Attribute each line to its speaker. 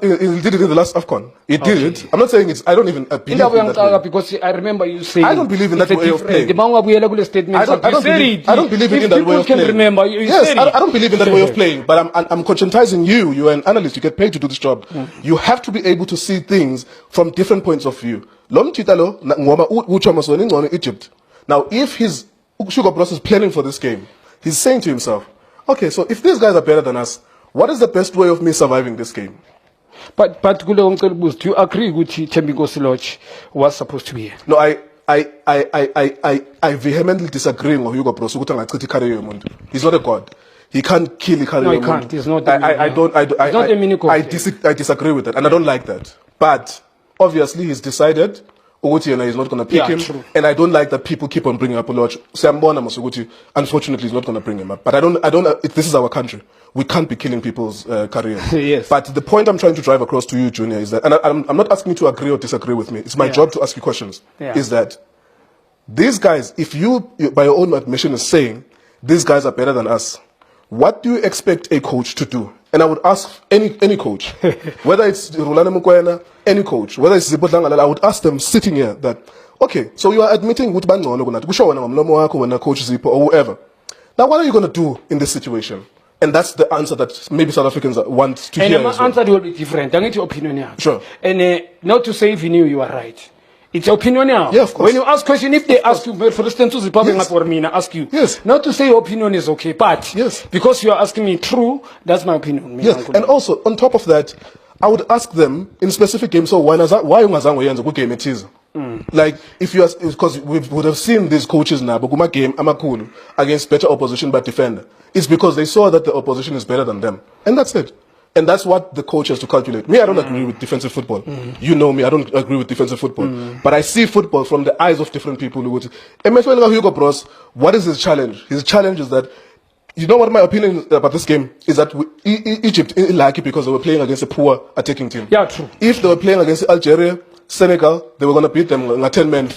Speaker 1: He did it in the last AFCON. He did it. I'm not saying it's. I don't even believe in that way.
Speaker 2: Because I remember you saying.
Speaker 1: I don't believe in that way of playing.
Speaker 2: I don't
Speaker 1: believe in that way of playing.
Speaker 2: Remember,
Speaker 1: yes, I don't believe in that way of playing. But I'm conscientizing you. You're an analyst. You get paid to do this job. You have to be able to see things from different points of view. Egypt. Now, if Sugar Bros is planning for this game, he's saying to himself, okay, so if these guys are better than us, what is the best way of me surviving this game?
Speaker 2: But do you agree with Thembinkosi Lorch was supposed to be here?
Speaker 1: No, I vehemently disagree with Hugo Bros. He's not a god. He can't kill Ikari.
Speaker 2: No, he can't. He's not.
Speaker 1: I disagree with that, and I don't like that. But obviously, he's decided. He's not going to pick him, true. And I don't like that people keep on bringing up Lorch. Unfortunately, he's not going to bring him up. But I don't. This is our country. We can't be killing people's careers.
Speaker 2: Yes.
Speaker 1: But the point I'm trying to drive across to you, Junior, is that, and I'm not asking you to agree or disagree with me. It's my job to ask you questions. Is that these guys, if you, by your own admission, is saying these guys are better than us, what do you expect a coach to do? And I would ask any coach, whether it's Rulana Mukwena, any coach, whether it's Zippo Dlangalala, I would ask them sitting here that, okay, so you are admitting coach Zippo or whoever. Now, what are you going to do in this situation? And that's the answer that maybe South Africans want to hear.
Speaker 2: And my answer will be different. I need your opinion now.
Speaker 1: Sure.
Speaker 2: And not to say if you knew you are right. It's your opinion now.
Speaker 1: Yeah, of course.
Speaker 2: When you ask question, if they ask you, for instance, to the public or me, I ask you.
Speaker 1: Yes.
Speaker 2: Not to say your opinion is okay, but because you are asking me true, that's my opinion.
Speaker 1: Yes. And also, on top of that, I would ask them in specific games, so why good game it is? Like, if you ask, because we would have seen these coaches now, but game Amakulu against better opposition but defender. It's because they saw that the opposition is better than them. And that's it. And that's what the coach has to calculate. Me, I don't agree with defensive football. You know me, I don't agree with defensive football. But I see football from the eyes of different people. Hugo Bros, what is his challenge? His challenge is that, you know what my opinion about this game is that Egypt is lucky because they were playing against a poor attacking team.
Speaker 2: Yeah, true.
Speaker 1: If they were playing against Algeria, Senegal, they were going to beat them 10 men.